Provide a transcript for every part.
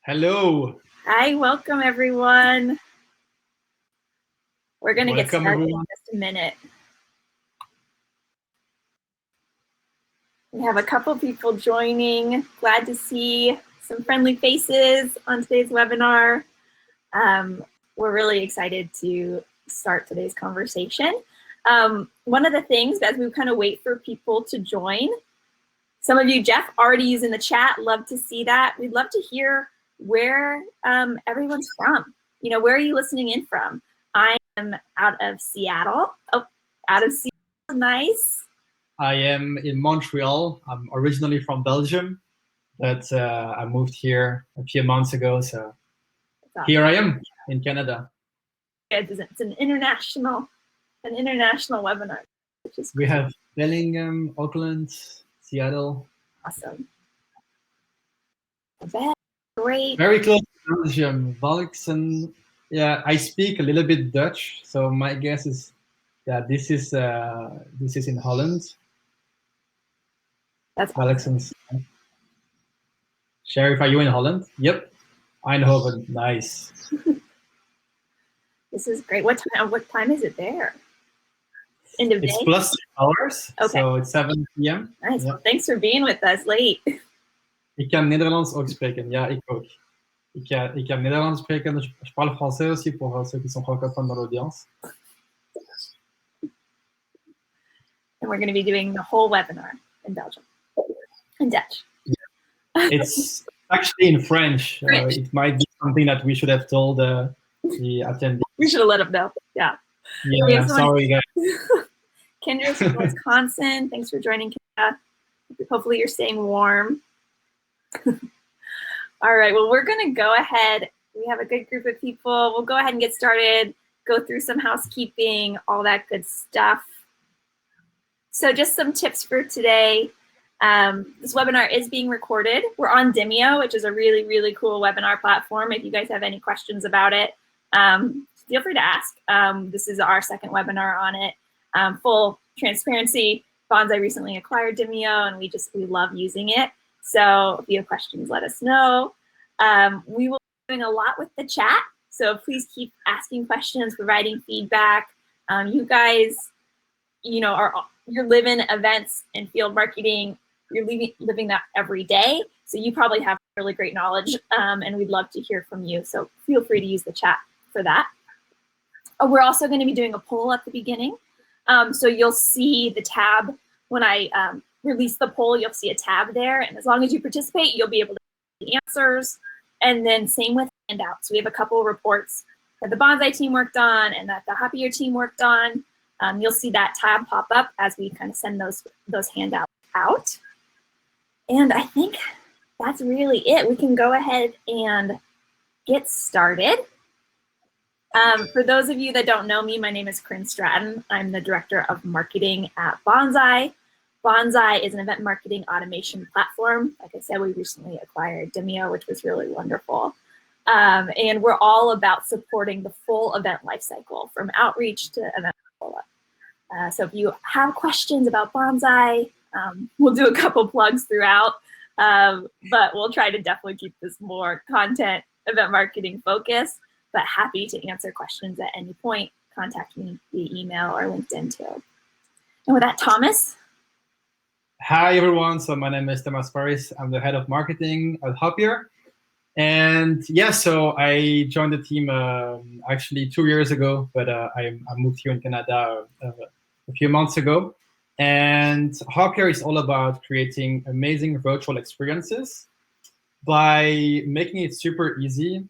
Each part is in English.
Hello. Hi, welcome everyone. We're going to get started Everyone. in just a minute. We have a couple people joining. Glad to see some friendly faces on today's webinar. We're really excited to start today's conversation. One of the things as we kind of wait for people to join, some of you, Jeff, already using the chat, love to see that. We'd love to hear where everyone's from. You know, where are you listening in from? I am out of Seattle. Oh, out of Seattle, nice. I am in Montreal. I'm originally from Belgium, but I moved here a few months ago, so here I am in Canada. It's an international webinar. Which is we have Bellingham, Auckland, Seattle. Awesome. Great. Very close to Belgium, Valksen. Yeah, I speak a little bit Dutch, so my guess is that this is in Holland. That's awesome. Sheriff, are you in Holland? Yep. Eindhoven, nice. This is great. What time is it there? End of day? It's plus 6 hours, okay. So it's 7 p.m. Nice. Yep. Well, thanks for being with us late. Ik kan Nederlands ook spreken. Ja, ik ook. Ik kan Nederlands spreken. Je parle français aussi pour ceux qui sont francophones dans l'audience. And we're going to be doing the whole webinar in Belgium, in Dutch. Yeah. It's actually in French. It might be something that we should have told the attendees. We should have let them know. Yeah. Yeah, sorry, guys. Kendra's from Wisconsin. Thanks for joining, Kendra. Hopefully you're staying warm. All right, well, we're going to go ahead. We have a good group of people. We'll go ahead and get started, go through some housekeeping, all that good stuff. So just some tips for today. This webinar is being recorded. We're on Demio, which is a really, really cool webinar platform. If you guys have any questions about it, feel free to ask. This is our second webinar on it. Full transparency, Banzai recently acquired Demio, and we love using it. So if you have questions, let us know. We will be doing a lot with the chat, so please keep asking questions, providing feedback. You guys, you know, you're living events and field marketing. You're living that every day, so you probably have really great knowledge, and we'd love to hear from you. So feel free to use the chat for that. We're also going to be doing a poll at the beginning, so you'll see the tab when I release the poll. You'll see a tab there, and as long as you participate, you'll be able to get the answers. And then same with handouts. We have a couple of reports that the Banzai team worked on and that the Hoppier team worked on. You'll see that tab pop up as we kind of send those handouts out. And I think that's really it. We can go ahead and get started. For those of you that don't know me, my name is Corrine Stratton. I'm the Director of Marketing at Banzai. Banzai is an event marketing automation platform. Like I said, we recently acquired Demio, which was really wonderful. And we're all about supporting the full event lifecycle, from outreach to event follow-up. So if you have questions about Banzai, we'll do a couple plugs throughout, but we'll try to definitely keep this more content event marketing focused, but happy to answer questions at any point. Contact me via email or LinkedIn too. And with that, Thomas. Hi, everyone. So my name is Thomas Faris. I'm the head of marketing at Hoppier. And yeah, so I joined the team actually 2 years ago, but I moved here in Canada a few months ago. And Hoppier is all about creating amazing virtual experiences by making it super easy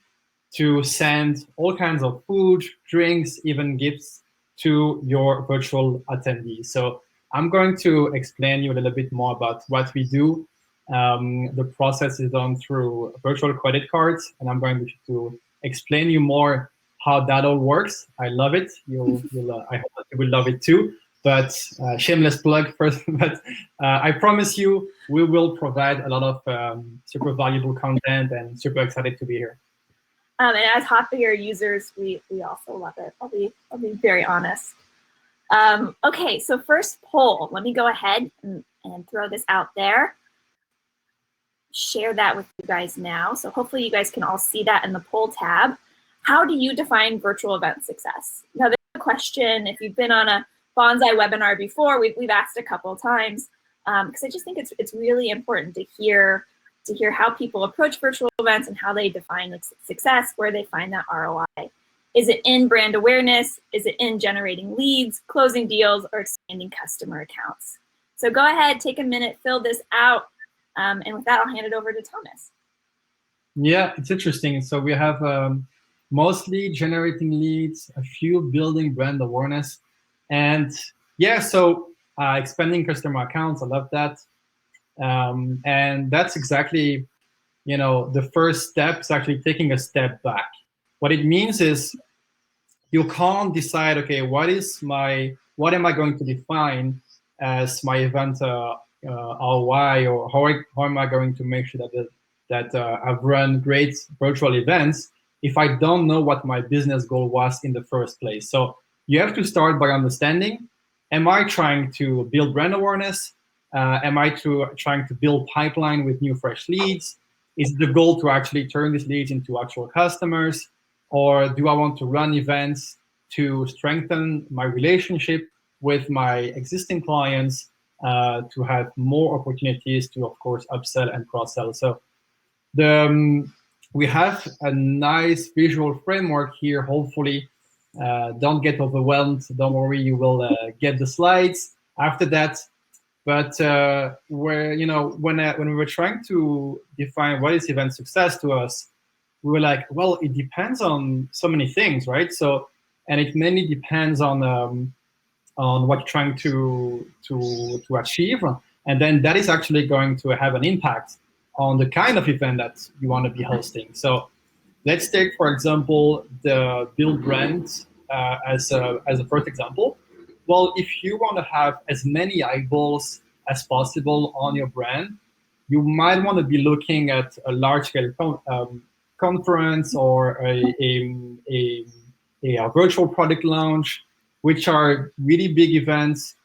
to send all kinds of food, drinks, even gifts to your virtual attendees. So I'm going to explain you a little bit more about what we do. The process is done through virtual credit cards, and I'm going to explain you more how that all works. I love it. I hope that you will love it too. But shameless plug first. But I promise you, we will provide a lot of super valuable content, and super excited to be here. And as Hoppier users, we also love it. I'll be very honest. Okay, so first poll. Let me go ahead and throw this out there. share that with you guys now. So hopefully you guys can all see that in the poll tab. How do you define virtual event success? Now, this is a question, if you've been on a Banzai webinar before, we've asked a couple of times, because I just think it's really important to hear how people approach virtual events and how they define success, where they find that ROI. Is it in brand awareness? Is it in generating leads, closing deals, or expanding customer accounts? So go ahead, take a minute, fill this out. And with that, I'll hand it over to Thomas. Yeah, it's interesting. So we have mostly generating leads, a few building brand awareness, and yeah, so expanding customer accounts. I love that, and that's exactly, the first step is actually taking a step back. What it means is you can't decide, okay, what am I going to define as my event ROI, or how am I going to make sure that I've run great virtual events if I don't know what my business goal was in the first place. So you have to start by understanding, am I trying to build brand awareness? Am I trying to build pipeline with new fresh leads? Is the goal to actually turn these leads into actual customers? Or do I want to run events to strengthen my relationship with my existing clients, to have more opportunities to, of course, upsell and cross-sell? So we have a nice visual framework here, hopefully. Don't get overwhelmed. Don't worry, you will get the slides after that. But when we were trying to define what is event success to us, we were like, well, it depends on so many things, right? So, and it mainly depends on what you're trying to achieve, and then that is actually going to have an impact on the kind of event that you want to be hosting. So, let's take, for example, the build brand as a first example. Well, if you want to have as many eyeballs as possible on your brand, you might want to be looking at a large-scale conference or a virtual product launch, which are really big events,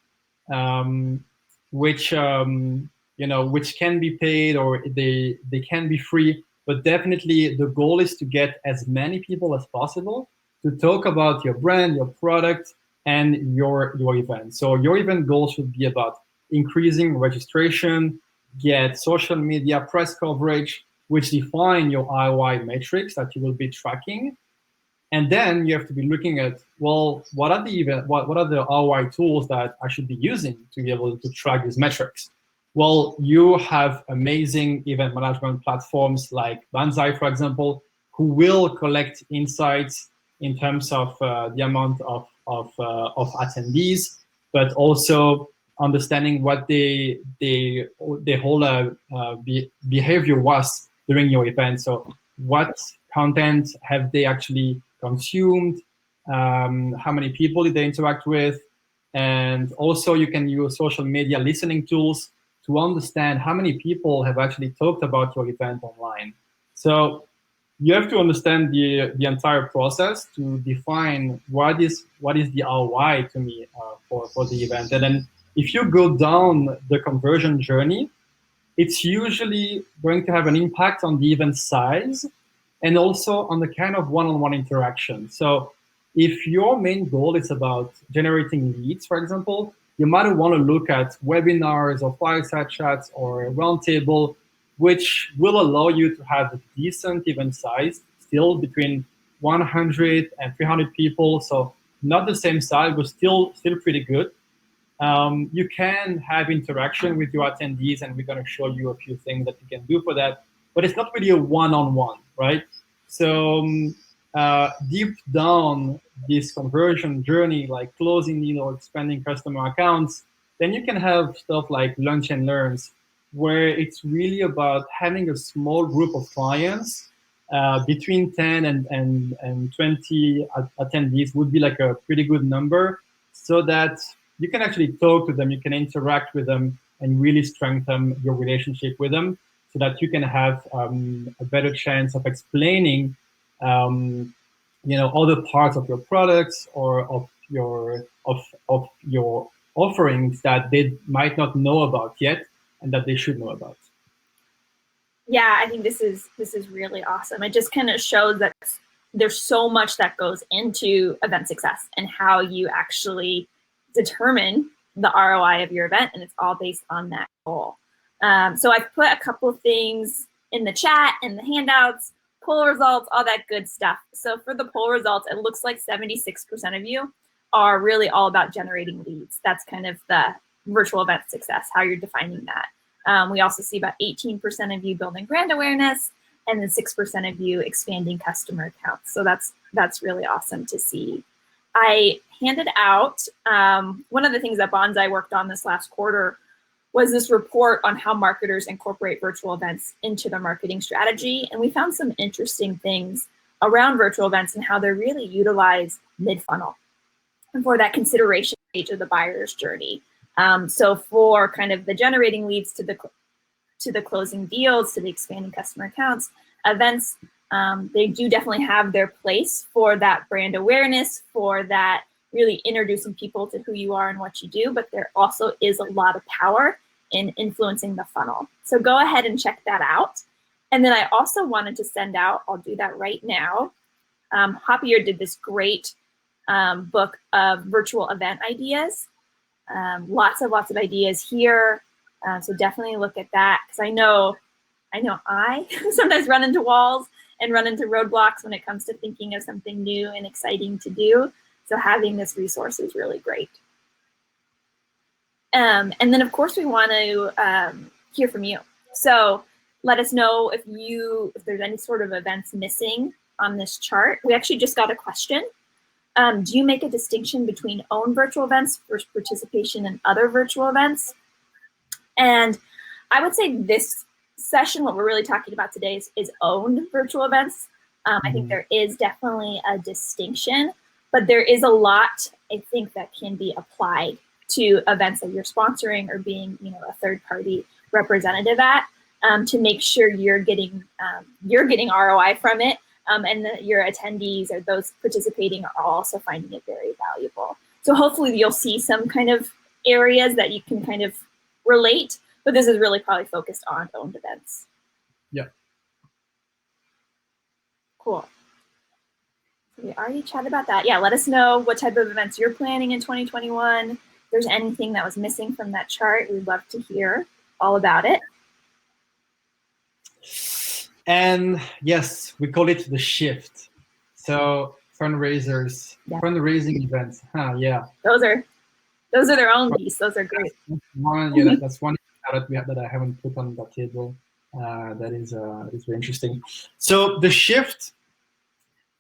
which can be paid or they can be free. But definitely the goal is to get as many people as possible to talk about your brand, your product, and your event. So your event goal should be about increasing registration, get social media press coverage, which define your ROI metrics that you will be tracking. And then you have to be looking at, well, what are the ROI tools that I should be using to be able to track these metrics? Well, you have amazing event management platforms like Banzai, for example, who will collect insights in terms of the amount of attendees, but also understanding what the whole behavior was during your event. So what content have they actually consumed? How many people did they interact with? And also you can use social media listening tools to understand how many people have actually talked about your event online. So you have to understand the entire process to define what is the ROI to me for the event. And then if you go down the conversion journey, it's usually going to have an impact on the event size and also on the kind of one-on-one interaction. So if your main goal is about generating leads, for example, you might want to look at webinars or fireside chats or a roundtable, which will allow you to have a decent event size, still between 100 and 300 people. So not the same size, but still pretty good. You can have interaction with your attendees, and we're going to show you a few things that you can do for that. But it's not really a one-on-one, right? So deep down this conversion journey, like closing or expanding customer accounts, then you can have stuff like lunch and learns, where it's really about having a small group of clients, between 10 and 20 attendees would be like a pretty good number, so that you can actually talk to them, you can interact with them, and really strengthen your relationship with them, so that you can have a better chance of explaining other parts of your products or of your offerings that they might not know about yet and that they should know about. Yeah, I think this is really awesome. It just kind of shows that there's so much that goes into event success and how you actually determine the ROI of your event, and it's all based on that goal. So I've put a couple of things in the chat and the handouts, poll results, all that good stuff. So for the poll results, it looks like 76% of you are really all about generating leads. That's kind of the virtual event success, how you're defining that. We also see about 18% of you building brand awareness, and then 6% of you expanding customer accounts. So that's really awesome to see. I handed out, one of the things that Banzai worked on this last quarter was this report on how marketers incorporate virtual events into their marketing strategy. And we found some interesting things around virtual events and how they're really utilized mid-funnel and for that consideration stage of the buyer's journey. So for kind of the generating leads to the closing deals, to the expanding customer accounts, events, they do definitely have their place for that brand awareness, for that really introducing people to who you are and what you do, but there also is a lot of power in influencing the funnel. So go ahead and check that out. And then I also wanted to send out, I'll do that right now. Hoppier did this great book of virtual event ideas. Lots of ideas here. So definitely look at that, because I know I sometimes run into walls and run into roadblocks when it comes to thinking of something new and exciting to do. So having this resource is really great. And then of course we want to hear from you. So let us know if there's any sort of events missing on this chart. We actually just got a question. Do you make a distinction between own virtual events versus participation in other virtual events? And I would say this session, what we're really talking about today is owned virtual events. I think there is definitely a distinction, but there is a lot, I think, that can be applied to events that you're sponsoring or being, a third-party representative at, to make sure you're getting ROI from it. And that your attendees or those participating are also finding it very valuable. So hopefully you'll see some kind of areas that you can kind of relate, but this is really probably focused on owned events. Yeah. Cool. So we already chatted about that. Yeah, let us know what type of events you're planning in 2021. If there's anything that was missing from that chart, we'd love to hear all about it. And yes, we call it the shift. So fundraising events. Yeah. Those are their own beast. Those are great. That's one that I haven't put on the table. That is very interesting. So the shift,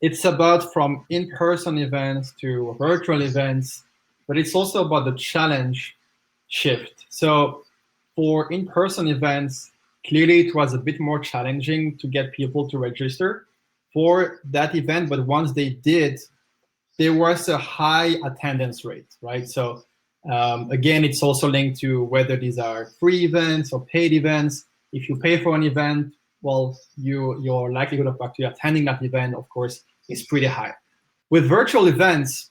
it's about from in-person events to virtual events, but it's also about the challenge shift. So for in-person events, clearly it was a bit more challenging to get people to register for that event, but once they did, there was a high attendance rate, right? So again, it's also linked to whether these are free events or paid events. If you pay for an event, well, your likelihood of actually attending that event, of course, is pretty high. With virtual events,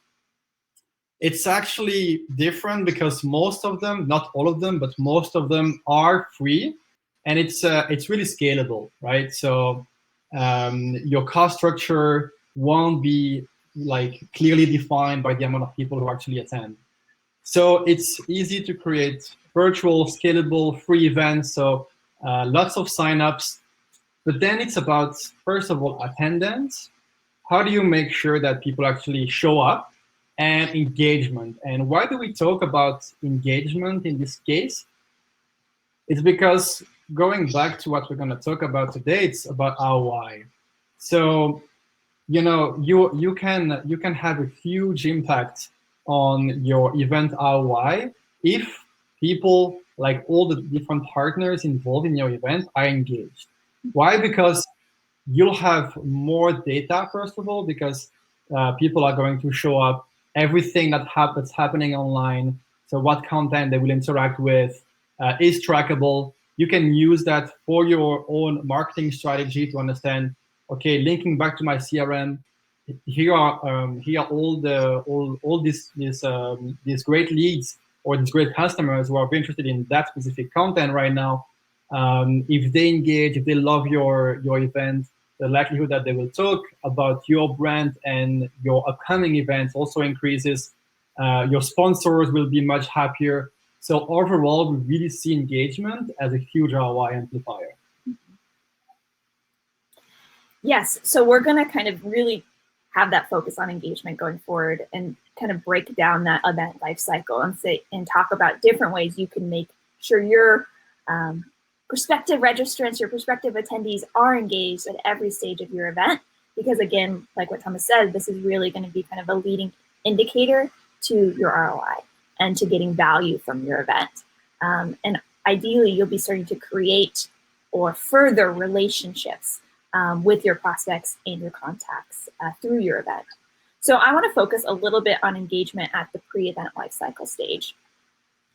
it's actually different because most of them, not all of them, but most of them are free, and it's really scalable, right? So your cost structure won't be clearly defined by the amount of people who actually attend. So it's easy to create virtual, scalable, free events. So lots of signups, but then it's about, first of all, attendance. How do you make sure that people actually show up? And engagement. And why do we talk about engagement in this case? It's because going back to what we're going to talk about today, it's about ROI. So, you can have a huge impact on your event ROI if people, like all the different partners involved in your event, are engaged. Why? Because you'll have more data, first of all, because people are going to show up, everything that's happening online, so what content they will interact with is trackable. You can use that for your own marketing strategy to understand, okay, linking back to my CRM, here are all these great leads or these great customers who are interested in that specific content right now. If they engage, if they love your event, the likelihood that they will talk about your brand and your upcoming events also increases. Your sponsors will be much happier. So overall, we really see engagement as a huge ROI amplifier. Yes, so we're going to kind of really have that focus on engagement going forward and kind of break down that event life cycle and talk about different ways you can make sure your prospective registrants, your prospective attendees are engaged at every stage of your event. Because again, like what Thomas said, this is really going to be kind of a leading indicator to your ROI and to getting value from your event. And ideally, you'll be starting to create or further relationships with your prospects and your contacts through your event. So I want to focus a little bit on engagement at the pre-event lifecycle stage.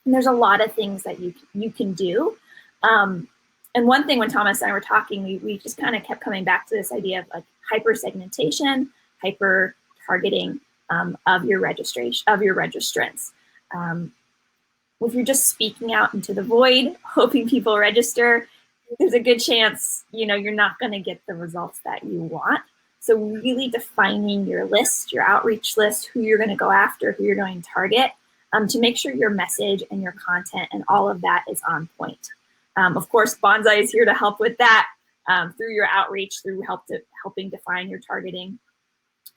And there's a lot of things that you can do. And one thing when Thomas and I were talking, we just kind of kept coming back to this idea of like hyper-segmentation, hyper-targeting of your registration, of your registrants. If you're just speaking out into the void, hoping people register, there's a good chance, you're not going to get the results that you want. So really defining your list, your outreach list, who you're going to go after, who you're going to target, to make sure your message and your content and all of that is on point. Of course, Banzai is here to help with that through your outreach, through helping define your targeting.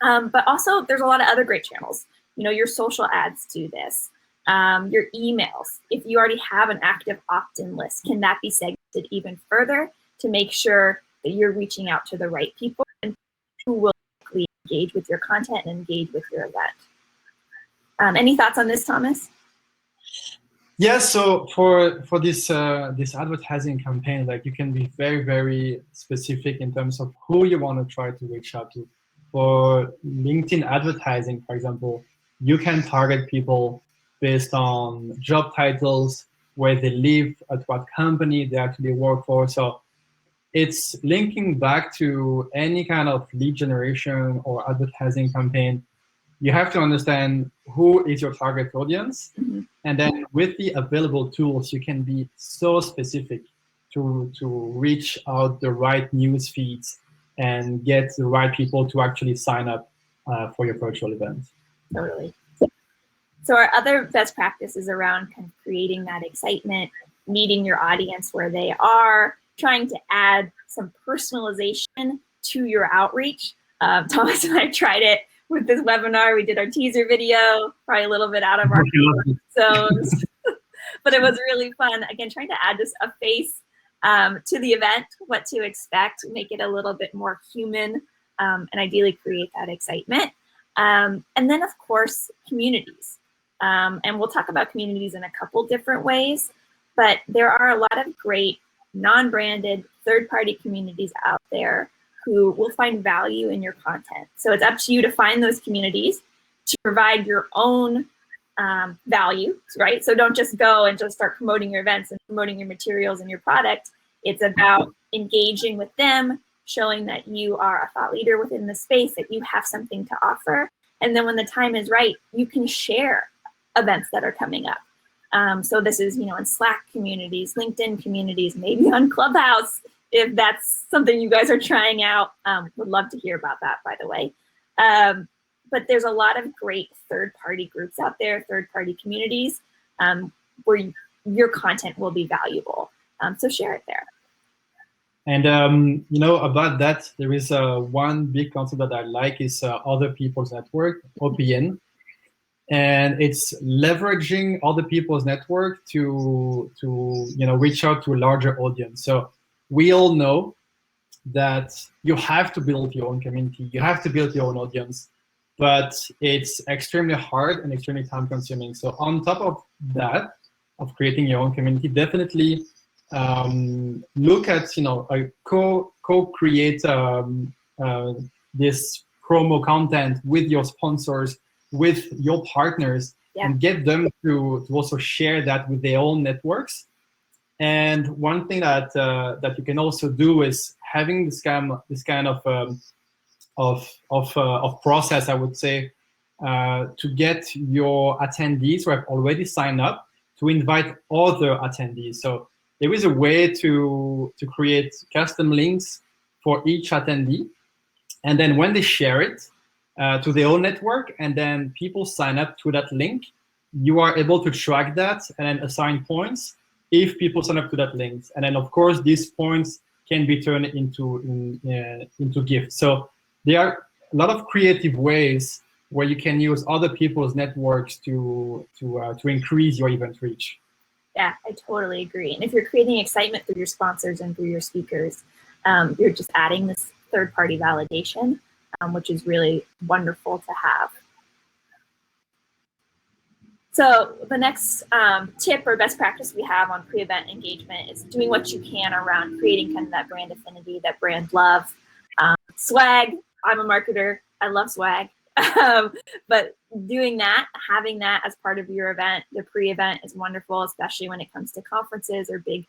But also, there's a lot of other great channels. Your social ads do this. Your emails, if you already have an active opt-in list, can that be segmented even further to make sure that you're reaching out to the right people and who will engage with your content and engage with your event? Any thoughts on this, Thomas? Yeah, so for this advertising campaign, like you can be very, very specific in terms of who you want to try to reach out to. For LinkedIn advertising, for example, you can target people based on job titles, where they live, at what company they actually work for. So it's linking back to any kind of lead generation or advertising campaign. You have to understand who is your target audience. Mm-hmm. And then with the available tools, you can be so specific to reach out the right news feeds and get the right people to actually sign up for your virtual event. Totally. So our other best practices around kind of creating that excitement, meeting your audience where they are, trying to add some personalization to your outreach. Thomas and I tried it with this webinar. We did our teaser video, probably a little bit out of our zones, but it was really fun. Again, trying to add just a face to the event, what to expect, make it a little bit more human, and ideally create that excitement. And then, of course, communities. And we'll talk about communities in a couple different ways, but there are a lot of great non-branded third-party communities out there who will find value in your content. So it's up to you to find those communities to provide your own value, right? So don't just go and just start promoting your events and promoting your materials and your product. It's about engaging with them, showing that you are a thought leader within the space, that you have something to offer. And then when the time is right, you can share events that are coming up. So this is, in Slack communities, LinkedIn communities, maybe on Clubhouse, if that's something you guys are trying out. Would love to hear about that, by the way. But there's a lot of great third-party groups out there, third-party communities, where your content will be valuable. So share it there. And, about that, there is one big concept that I like is other people's network, OPN. And it's leveraging other people's network to reach out to a larger audience. So we all know that you have to build your own community, you have to build your own audience, but it's extremely hard and extremely time consuming. So on top of that, of creating your own community, definitely look at, co-create this promo content with your sponsors, with your partners, and get them to also share that with their own networks. And one thing that you can also do is having this kind of process, I would say, to get your attendees who have already signed up to invite other attendees. So there is a way to create custom links for each attendee. And then when they share it to their own network, and then people sign up to that link, you are able to track that and then assign points if people sign up to that link. And then, of course, these points can be turned into gifts. So there are a lot of creative ways where you can use other people's networks to increase your event reach. Yeah, I totally agree. And if you're creating excitement through your sponsors and through your speakers, you're just adding this third-party validation, which is really wonderful to have. So the next tip or best practice we have on pre-event engagement is doing what you can around creating kind of that brand affinity, that brand love. Swag, I'm a marketer, I love swag. But doing that, having that as part of your event, the pre-event is wonderful, especially when it comes to conferences or big,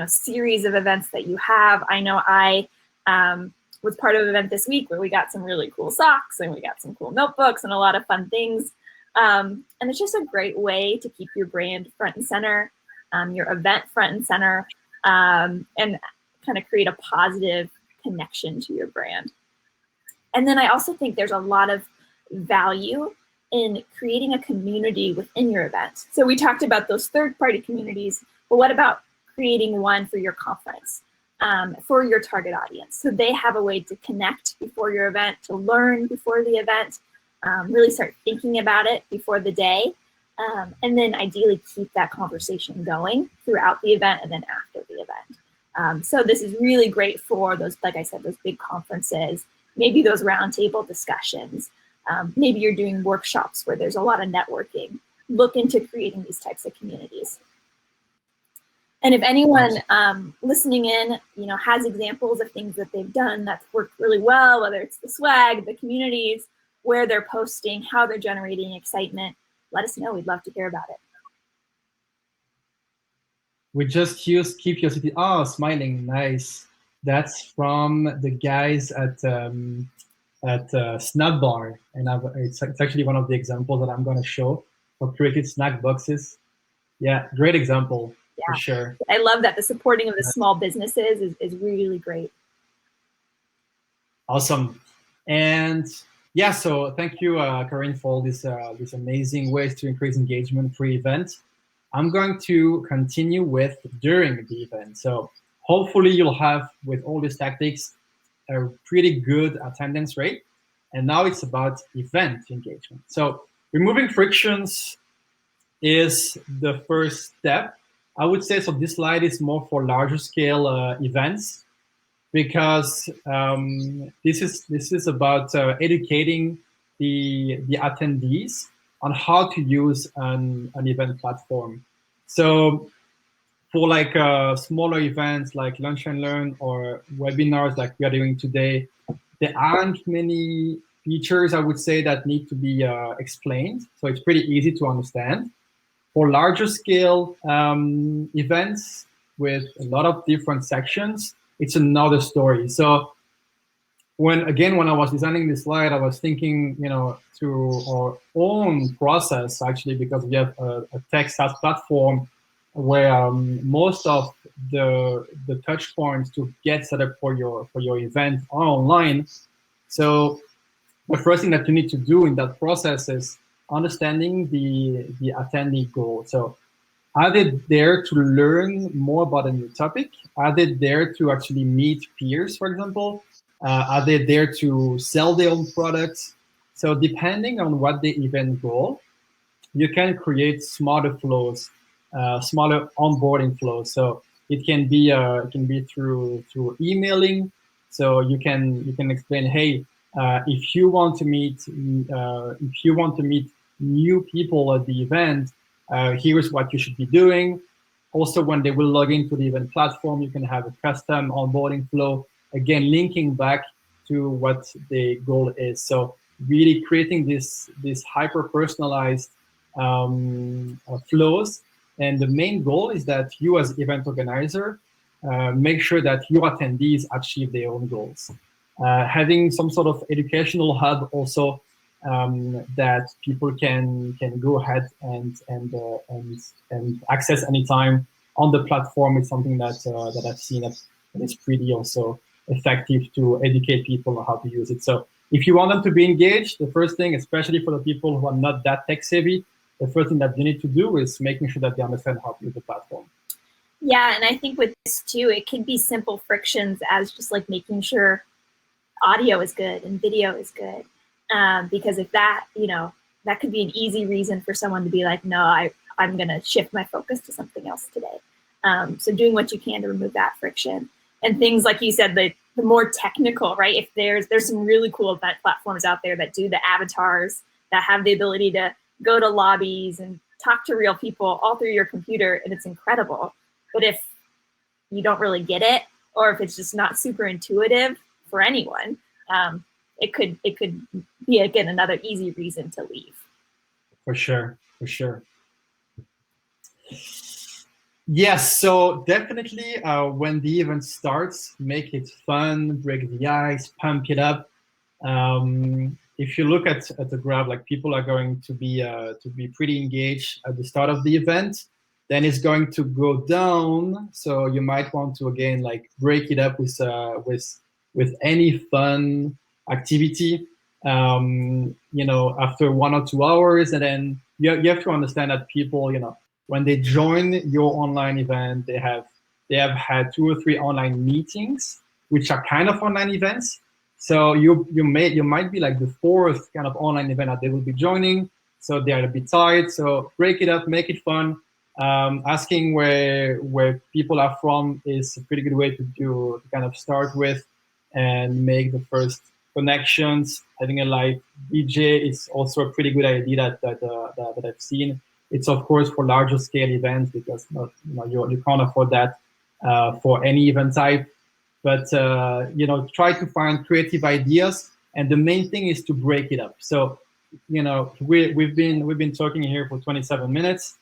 series of events that you have. I know I was part of an event this week where we got some really cool socks and we got some cool notebooks and a lot of fun things. And it's just a great way to keep your brand front and center, your event front and center, and kind of create a positive connection to your brand. And then I also think there's a lot of value in creating a community within your event. So we talked about those third-party communities, but what about creating one for your conference, for your target audience? So they have a way to connect before your event, to learn before the event, really start thinking about it before the day, and then ideally keep that conversation going throughout the event and then after the event. So this is really great for those, like I said, those big conferences, maybe those roundtable discussions. Maybe you're doing workshops where there's a lot of networking. Look into creating these types of communities. And if anyone listening in, has examples of things that they've done that's worked really well, whether it's the swag, the communities, where they're posting, how they're generating excitement, let us know. We'd love to hear about it. We just used Keep Your City. Oh, smiling, nice. That's from the guys at Snack Bar, and it's actually one of the examples that I'm going to show for created snack boxes. Yeah, great example, for sure. I love that. The supporting of the small businesses is really great. Awesome. And yeah, so thank you, Corrine, for all these amazing ways to increase engagement pre-event. I'm going to continue with during the event. So hopefully you'll have, with all these tactics, a pretty good attendance rate. And now it's about event engagement. So removing frictions is the first step. I would say, so this slide is more for larger scale events, because this is about educating the attendees on how to use an event platform. So for like smaller events like Lunch and Learn or webinars like we are doing today, there aren't many features, I would say, that need to be explained. So it's pretty easy to understand. For larger scale events with a lot of different sections, it's another story. So when I was designing this slide, I was thinking, through our own process, actually, because we have a tech SaaS platform where most of the touch points to get set up for your event are online. So the first thing that you need to do in that process is understanding the attendee goal. So are they there to learn more about a new topic? Are they there to actually meet peers, for example? Are they there to sell their own products? So depending on what the event goal, you can create smarter flows, smaller onboarding flows. So it can be through emailing. So you can explain, hey, if you want to meet new people at the event, here's what you should be doing. Also, when they will log into the event platform, you can have a custom onboarding flow, again, linking back to what the goal is. So really creating this hyper-personalized flows. And the main goal is that you as event organizer make sure that your attendees achieve their own goals. Having some sort of educational hub also that people can go ahead and access anytime on the platform is something that that I've seen that is pretty also effective to educate people on how to use it. So if you want them to be engaged, the first thing, especially for the people who are not that tech savvy, the first thing that you need to do is making sure that they understand how to use the platform. Yeah, and I think with this too, it can be simple frictions as just like making sure audio is good and video is good. Because if that, that could be an easy reason for someone to be like, no, I'm going to shift my focus to something else today. So doing what you can to remove that friction. And things like you said, the more technical, right? If there's some really cool event platforms out there that do the avatars, that have the ability to go to lobbies and talk to real people all through your computer, and it's incredible. But if you don't really get it, or if it's just not super intuitive for anyone, it could be, again, another easy reason to leave. For sure, for sure. Yes, so definitely when the event starts, make it fun, break the ice, pump it up. If you look at the graph, like people are going to be pretty engaged at the start of the event, then it's going to go down. So you might want to again like break it up with any fun activity. After 1 or 2 hours, and then you have to understand that people, when they join your online event, they have had 2 or 3 online meetings, which are kind of online events. So you might be like the 4th kind of online event that they will be joining. So they are a bit tired. So break it up, make it fun. Asking where people are from is a pretty good way to kind of start with and make the first connections. Having a live DJ is also a pretty good idea that I've seen. It's of course for larger scale events because you can't afford that for any event type. But try to find creative ideas, and the main thing is to break it up. So we've been talking here for 27 minutes.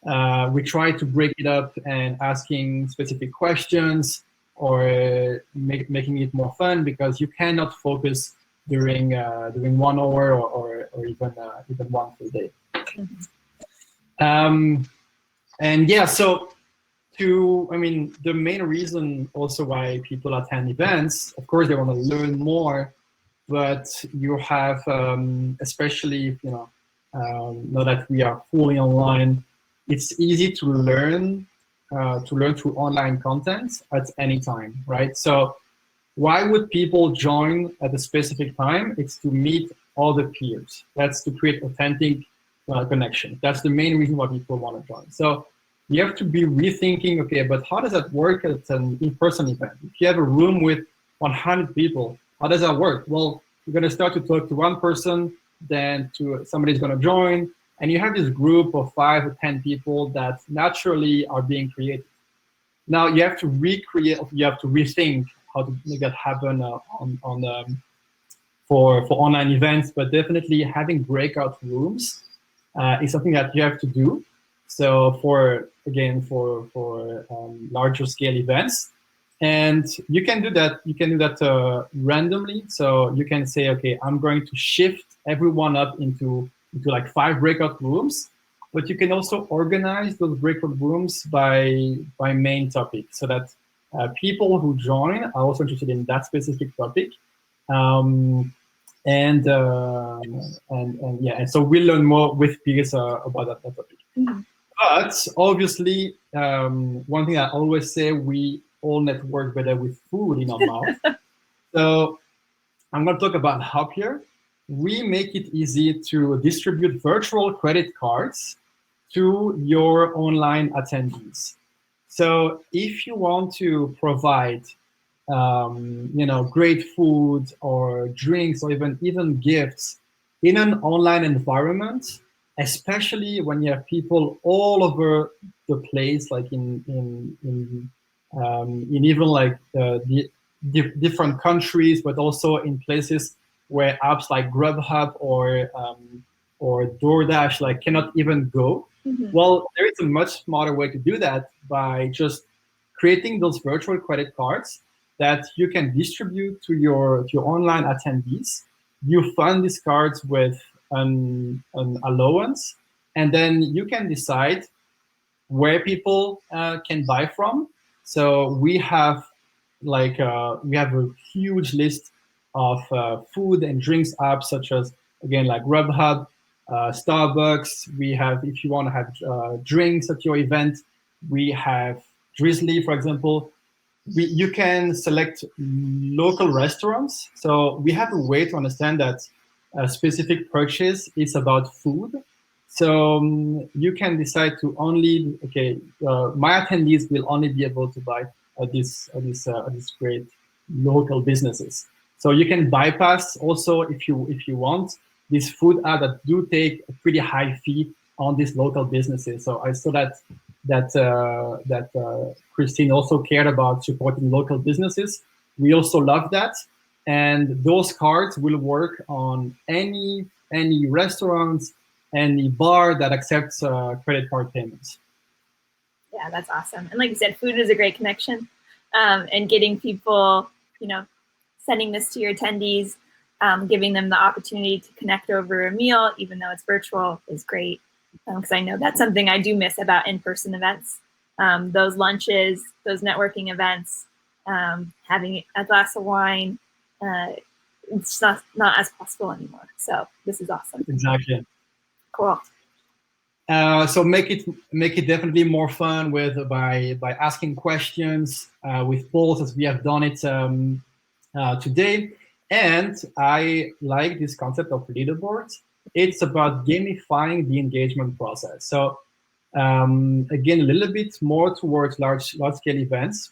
We try to break it up and asking specific questions or making it more fun, because you cannot focus during 1 hour or even one full day. And yeah, so the main reason also why people attend events, of course, they want to learn more, but you have, especially now that we are fully online, it's easy to learn through online content at any time, right? So why would people join at a specific time? It's to meet other peers. That's to create authentic connection. That's the main reason why people want to join. So you have to be rethinking, okay, but how does that work at an in-person event? If you have a room with 100 people, how does that work? Well, you're going to start to talk to one person, then to somebody's going to join, and you have this group of 5 or 10 people that naturally are being created. Now you have to rethink how to make that happen for online events, but definitely having breakout rooms is something that you have to do. So for larger scale events, and you can do that. You can do that randomly. So you can say, okay, I'm going to shift everyone up into like 5 breakout rooms, but you can also organize those breakout rooms by main topic, so that people who join are also interested in that specific topic. And so we learn more with peers about that topic. Mm-hmm. But obviously, one thing I always say, we all network better with food in our mouth. So I'm going to talk about Hoppier. We make it easy to distribute virtual credit cards to your online attendees. So if you want to provide great food or drinks or even gifts in an online environment, especially when you have people all over the place, like in even like the different countries, but also in places where apps like Grubhub or DoorDash like cannot even go. Mm-hmm. Well, there is a much smarter way to do that by just creating those virtual credit cards that you can distribute to your online attendees. You fund these cards with an allowance, and then you can decide where people can buy from. So we have a huge list of food and drinks apps, such as, again, like Grubhub, Starbucks. We have, if you want to have drinks at your event, we have Drizzly, for example. You can select local restaurants. So we have a way to understand that a specific purchase is about food. So you can decide to only, okay, my attendees will only be able to buy these great local businesses. So you can bypass also, if you want, these food ads that do take a pretty high fee on these local businesses. So I saw that Christine also cared about supporting local businesses. We also love that, and those cards will work on any restaurants, any bar that accepts credit card payments. Yeah, that's awesome. And like you said, food is a great connection, and getting people, sending this to your attendees, giving them the opportunity to connect over a meal, even though it's virtual, is great. Because I know that's something I do miss about in-person events. Those lunches, those networking events, having a glass of wine, it's not as possible anymore. So this is awesome. Exactly. Cool. So make it definitely more fun by asking questions with polls, as we have done it today. And I like this concept of leaderboards. It's about gamifying the engagement process. So again, a little bit more towards large scale events,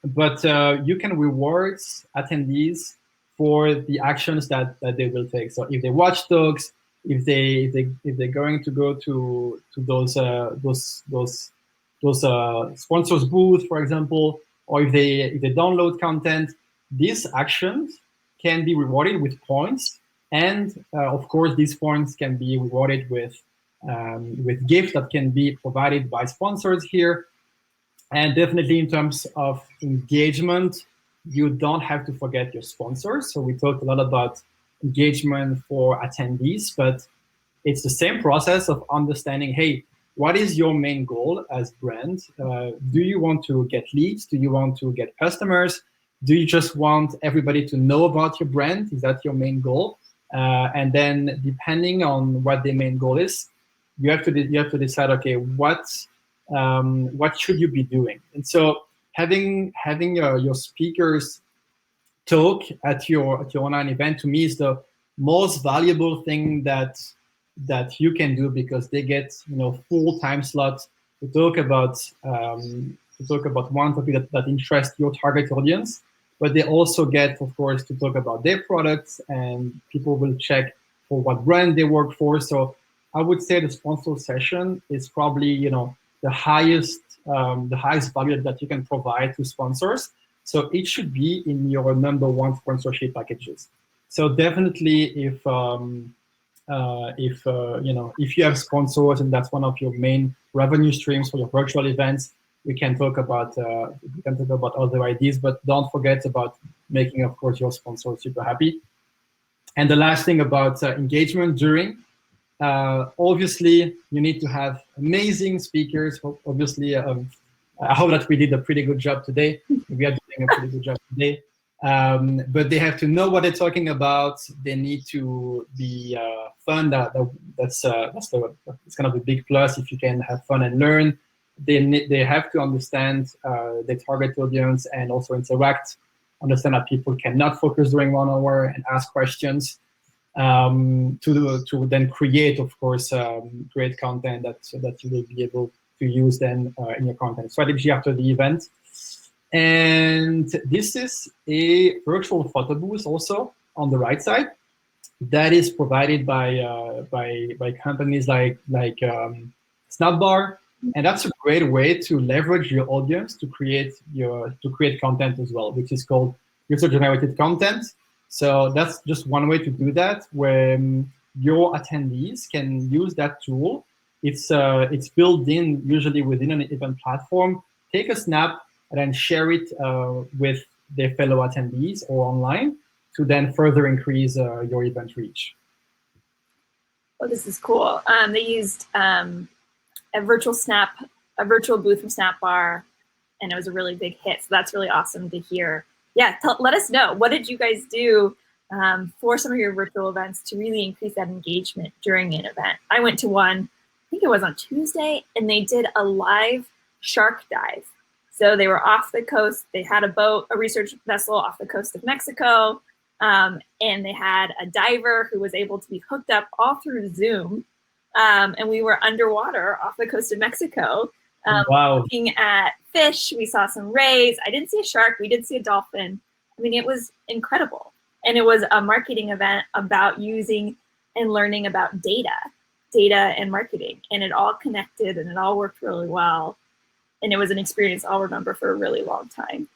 but you can reward attendees for the actions that they will take. So if they watch talks, if they're going to go to those sponsors booth, for example, or if they download content, these actions can be rewarded with points, and of course these points can be rewarded with gifts that can be provided by sponsors here. And definitely in terms of engagement, you don't have to forget your sponsors. So we talked a lot about engagement for attendees, but it's the same process of understanding, hey, what is your main goal as brand? Do you want to get leads? Do you want to get customers? Do you just want everybody to know about your brand? Is that your main goal? And then depending on what the main goal is, you have to decide, okay, what should you be doing? And so having your speakers talk at your online event, to me, is the most valuable thing that you can do, because they get full time slots to talk about one topic that interests your target audience, but they also get, of course, to talk about their products, and people will check for what brand they work for. So I would say the sponsor session is probably the highest value that you can provide to sponsors. So it should be in your #1 sponsorship packages. So definitely, if you have sponsors and that's one of your main revenue streams for your virtual events, we can talk about other ideas. But don't forget about making, of course, your sponsors super happy. And the last thing about engagement during. Obviously, you need to have amazing speakers. Obviously, I hope that we did a pretty good job today. We are doing a pretty good job today. But they have to know what they're talking about. They need to be fun. That's kind of a big plus if you can have fun and learn. They have to understand their target audience and also interact. Understand that people cannot focus during 1 hour and ask questions. To then create, of course, great content that you will be able to use then in your content strategy after the event. And this is a virtual photo booth also on the right side that is provided by companies like Snapbar, and that's a great way to leverage your audience to create content as well, which is called user-generated content. So that's just one way to do that, where your attendees can use that tool. It's built in usually within an event platform. Take a snap and then share it with their fellow attendees or online to then further increase your event reach. Oh, this is cool. They used a virtual snap a virtual booth from Snapbar, and it was a really big hit. So that's really awesome to hear. Yeah, let us know. What did you guys do for some of your virtual events to really increase that engagement during an event? I went to one, I think it was on Tuesday, and they did a live shark dive. So they were off the coast. They had a boat, a research vessel off the coast of Mexico, and they had a diver who was able to be hooked up all through Zoom. And we were underwater off the coast of Mexico. Wow. Looking at fish. We saw some rays. I didn't see a shark. We did see a dolphin. I mean, it was incredible. And it was a marketing event about using and learning about data and marketing. And it all connected and it all worked really well. And it was an experience I'll remember for a really long time.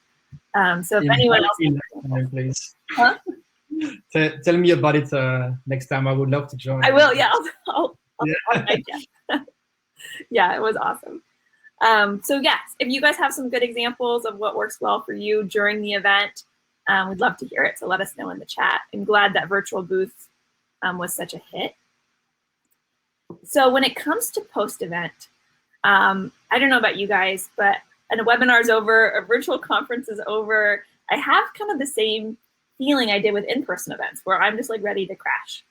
So if anyone else, please. Huh? Tell me about it next time. I would love to join. I will. Yeah, I'll yeah, it was awesome. So yes, if you guys have some good examples of what works well for you during the event, we'd love to hear it. So let us know in the chat. I'm glad that virtual booth was such a hit. So when it comes to post-event, I don't know about you guys, but a webinar is over, a virtual conference is over. I have kind of the same feeling I did with in-person events where I'm just like ready to crash.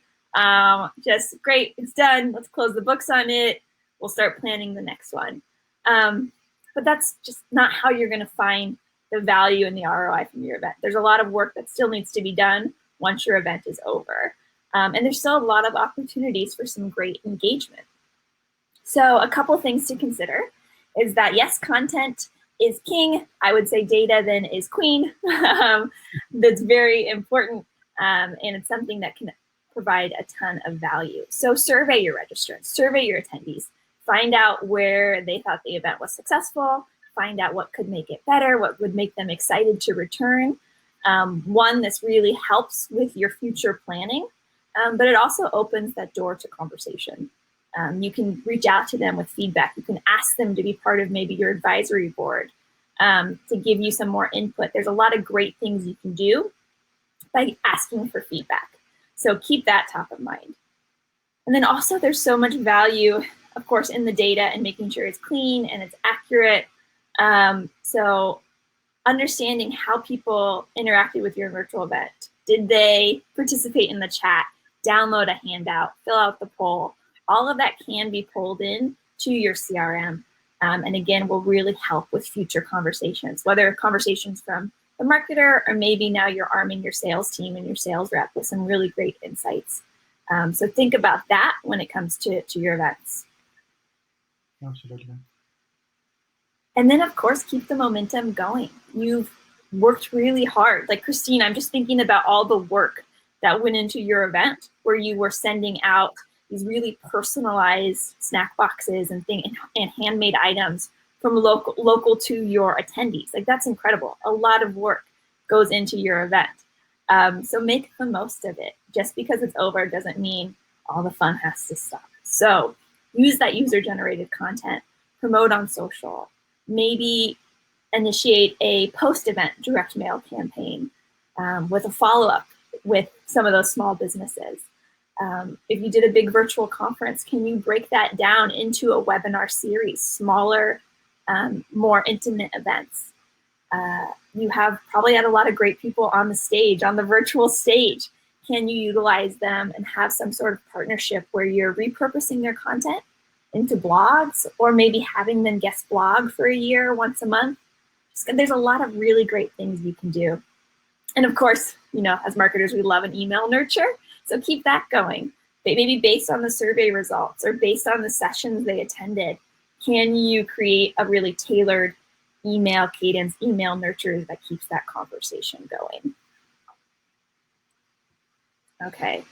Just great, it's done. Let's close the books on it. We'll start planning the next one. But that's just not how you're going to find the value and the ROI from your event. There's a lot of work that still needs to be done once your event is over. And there's still a lot of opportunities for some great engagement. So a couple things to consider is that, yes, content is king. I would say data then is queen. That's very important. And it's something that can provide a ton of value. So survey your registrants, survey your attendees, find out where they thought the event was successful, find out what could make it better, what would make them excited to return. One, this really helps with your future planning, but it also opens that door to conversation. You can reach out to them with feedback. You can ask them to be part of maybe your advisory board to give you some more input. There's a lot of great things you can do by asking for feedback. So keep that top of mind. And then also there's so much value, of course, in the data and making sure it's clean and it's accurate. So understanding how people interacted with your virtual event. Did they participate in the chat, download a handout, fill out the poll? All of that can be pulled in to your CRM. And again, will really help with future conversations, whether conversations from the marketer or maybe now you're arming your sales team and your sales rep with some really great insights. So think about that when it comes to your events. Absolutely. And then, of course, keep the momentum going. You've worked really hard. Like Christine, I'm just thinking about all the work that went into your event where you were sending out these really personalized snack boxes and handmade items from local to your attendees. Like that's incredible. A lot of work goes into your event. So make the most of it. Just because it's over doesn't mean all the fun has to stop. So use that user-generated content, promote on social, maybe initiate a post-event direct mail campaign with a follow-up with some of those small businesses. If you did a big virtual conference, can you break that down into a webinar series, smaller, more intimate events? You have probably had a lot of great people on the stage, on the virtual stage. Can you utilize them and have some sort of partnership where you're repurposing their content into blogs or maybe having them guest blog for a year, once a month? There's a lot of really great things you can do. And of course, you know, as marketers, we love an email nurture. So keep that going. Maybe based on the survey results or based on the sessions they attended, can you create a really tailored email cadence, email nurture that keeps that conversation going? Okay.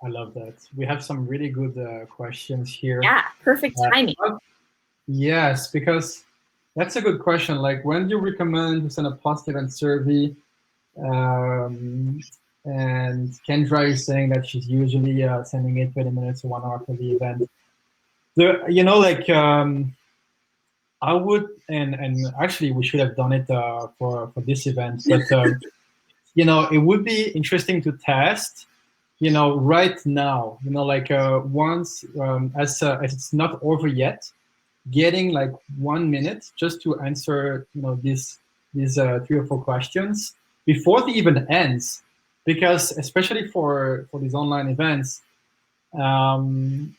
I love that. We have some really good questions here. Yeah, perfect timing. Yes, because that's a good question. Like, when do you recommend to send a post-event survey? And Kendra is saying that she's usually sending it 20 minutes to 1 hour after the event. You know, like, I would, and actually we should have done it for this event, but you know, it would be interesting to test, you know, right now, you know, like once, as it's not over yet, getting like 1 minute just to answer, these 3 or 4 questions before the event ends, because especially for these online events, and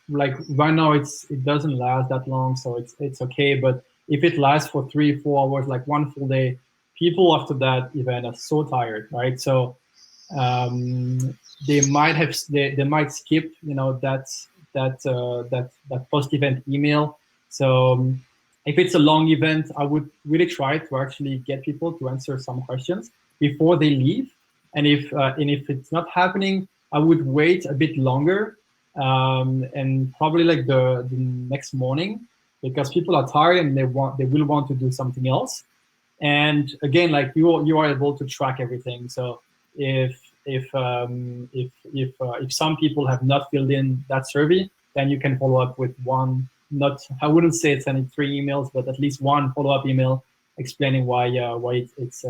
like right now it doesn't last that long, so it's okay. But if it lasts for 3-4 hours, like one full day, people after that event are so tired, right? So they might skip, that post event email. So if it's a long event, I would really try to actually get people to answer some questions before they leave. And if it's not happening, I would wait a bit longer, and probably like the next morning, because people are tired and they will want to do something else. And again, like you are able to track everything. So if some people have not filled in that survey, then you can follow up with one. Not, I wouldn't say it's any 3 emails, but at least one follow-up email explaining why it's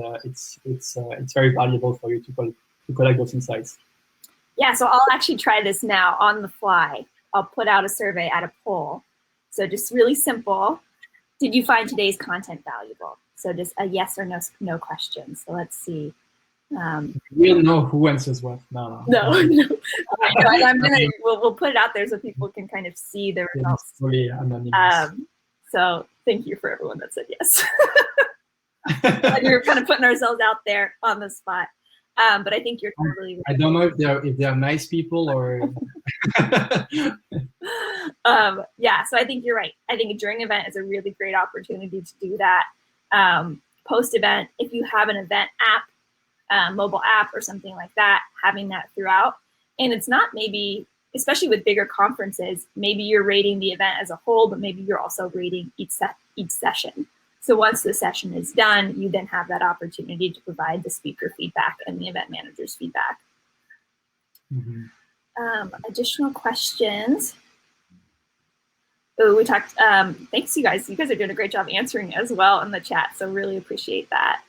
very valuable for you to collect those insights. Yeah, so I'll actually try this now on the fly. I'll put out a survey at a poll. So just really simple. Did you find today's content valuable? So just a yes or no question. So let's see. We'll know who answers what. No. We'll put it out there so people can kind of see the results. Really anonymous. So thank you for everyone that said yes. We're kind of putting ourselves out there on the spot. But I think you're totally right. I don't know if they're nice people or. Yeah, so I think you're right. I think during event is a really great opportunity to do that. Post event, if you have an event app, mobile app or something like that, having that throughout. And it's not maybe, especially with bigger conferences, maybe you're rating the event as a whole, but maybe you're also rating each session. So once the session is done, you then have that opportunity to provide the speaker feedback and the event manager's feedback. Additional questions. Oh, we talked, thanks you guys. You guys are doing a great job answering as well in the chat, so really appreciate that.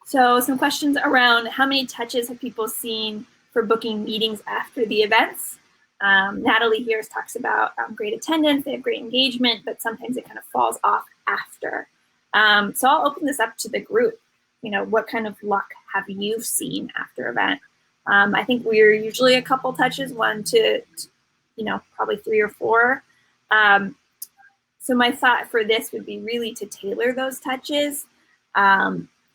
So some questions around how many touches have people seen for booking meetings after the events? Natalie here talks about great attendance, they have great engagement, but sometimes it kind of falls off after. So I'll open this up to the group. What kind of luck have you seen after event? I think we're usually a couple touches, 1 to probably 3 or 4. So my thought for this would be really to tailor those touches,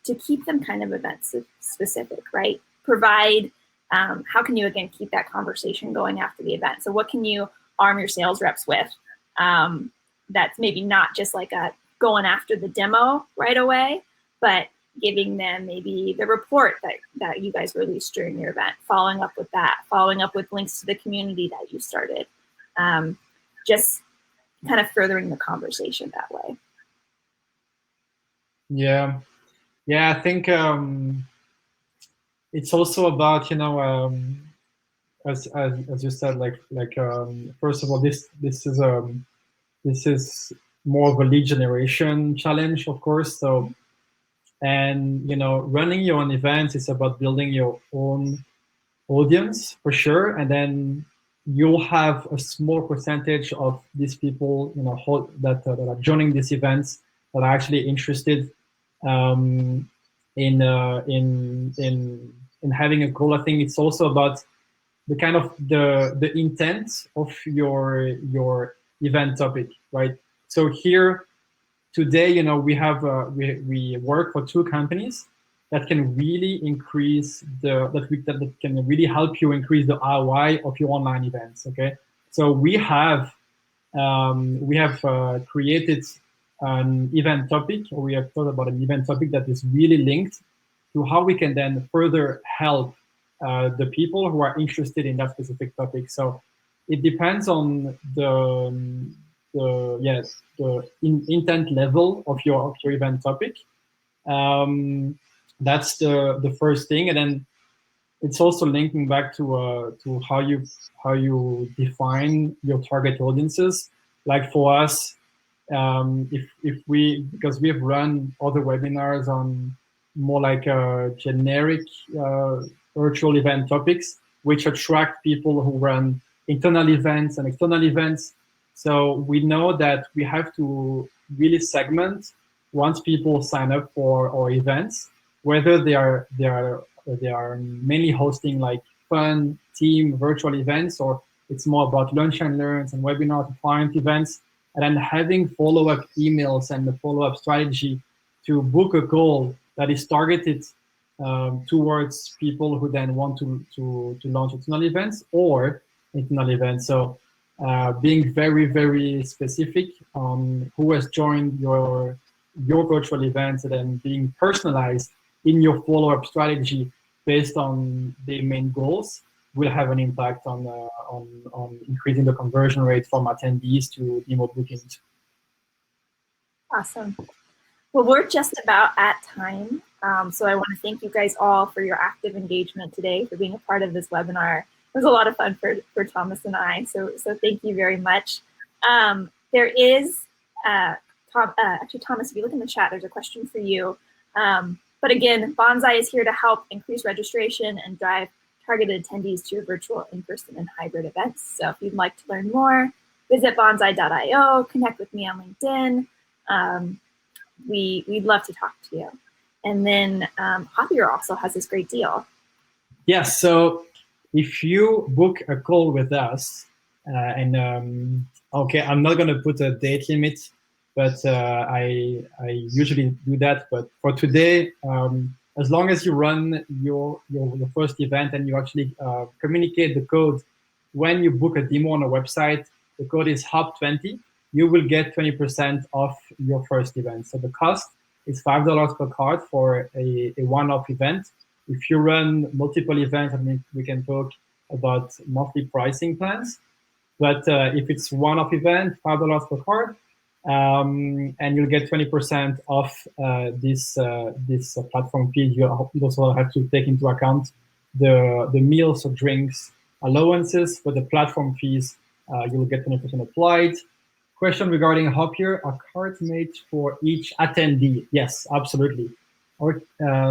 to keep them kind of event specific, right? Provide, how can you again keep that conversation going after the event? So what can you arm your sales reps with? That's maybe not just like a going after the demo right away, but giving them maybe the report that you guys released during your event, following up with that, following up with links to the community that you started. Just kind of furthering the conversation that way. Yeah, I think it's also about, as you said, like first of all, this is more of a lead generation challenge, of course. So, and running your own events is about building your own audience for sure, and then you'll have a small percentage of these people, that are joining these events that are actually interested in having a goal. I think it's also about the kind of the intent of your event topic, right? So here today, we work for 2 companies that can really increase that can really help you increase the ROI of your online events. Okay, so we have created an event topic, or we have thought about an event topic that is really linked to how we can then further help the people who are interested in that specific topic. So it depends on the intent level of your event topic. That's the first thing, and then it's also linking back to how you define your target audiences. Like for us, because we have run other webinars on more like generic virtual event topics, which attract people who run internal events and external events. So we know that we have to really segment once people sign up for our events, whether they are mainly hosting like fun team virtual events, or it's more about lunch and learns and webinars and client events, and then having follow-up emails and the follow-up strategy to book a call that is targeted towards people who then want to launch internal events or internal events. So being very, very specific on who has joined your virtual events, and then being personalized in your follow-up strategy based on the main goals will have an impact on increasing the conversion rate from attendees to demo bookings. Awesome. Well, we're just about at time. So I want to thank you guys all for your active engagement today, for being a part of this webinar. It was a lot of fun for Thomas and I, so thank you very much. There is, actually Thomas, if you look in the chat, there's a question for you. But again, Banzai is here to help increase registration and drive targeted attendees to your virtual, in-person, and hybrid events. So if you'd like to learn more, visit banzai.io, connect with me on LinkedIn. We'd love to talk to you. And then Hoppier also has this great deal. Yes, so if you book a call with us, okay, I'm not going to put a date limit, but I usually do that. But for today, as long as you run your first event and you actually communicate the code when you book a demo on a website, the code is HOP20, you will get 20% off your first event. So the cost is $5 per card for a one-off event. If you run multiple events, I mean, we can talk about monthly pricing plans. But if it's one-off event, $5 per card, and you'll get 20% off this platform fee. You also have to take into account the meals or drinks allowances. For the platform fees, you'll get 20% applied. Question regarding Hoppier, are cards made for each attendee? Yes, absolutely.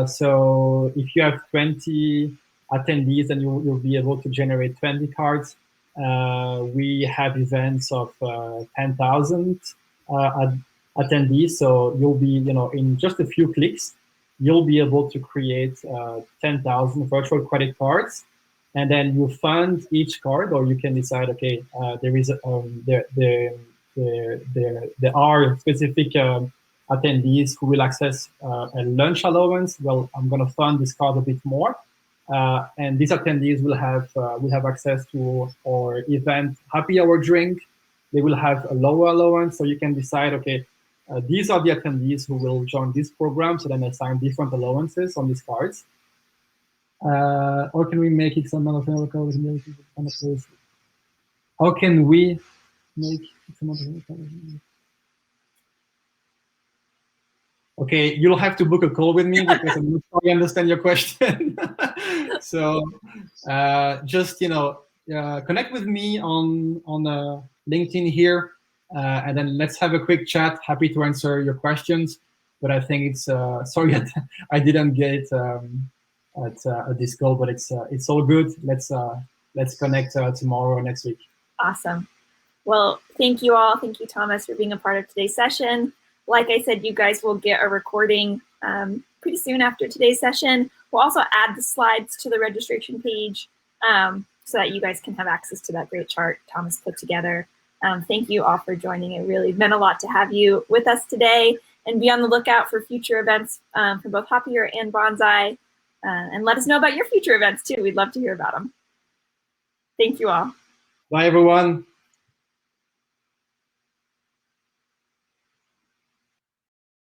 So if you have 20 attendees, then you'll be able to generate 20 cards. We have events of 10,000 attendees, so you'll be, in just a few clicks, you'll be able to create 10,000 virtual credit cards, and then you fund each card, or you can decide, okay, there are specific attendees who will access a lunch allowance. Well, I'm going to fund this card a bit more, and these attendees will have access to our event happy hour drink. They will have a lower allowance, so you can decide, okay, these are the attendees who will join this program, so then assign different allowances on these cards. Or can we make it some other code? How can we make some other code? Okay, you'll have to book a call with me because I'm not sure I understand your question. So just connect with me on LinkedIn here, and then let's have a quick chat. Happy to answer your questions. But I think it's sorry I didn't get it at this call, but it's all good. Let's connect tomorrow or next week. Awesome. Well, thank you all. Thank you, Thomas, for being a part of today's session. Like I said, you guys will get a recording pretty soon after today's session. We'll also add the slides to the registration page so that you guys can have access to that great chart Thomas put together. Thank you all for joining. It really meant a lot to have you with us today, and be on the lookout for future events from both Hoppier and Banzai. And let us know about your future events too. We'd love to hear about them. Thank you all. Bye, everyone.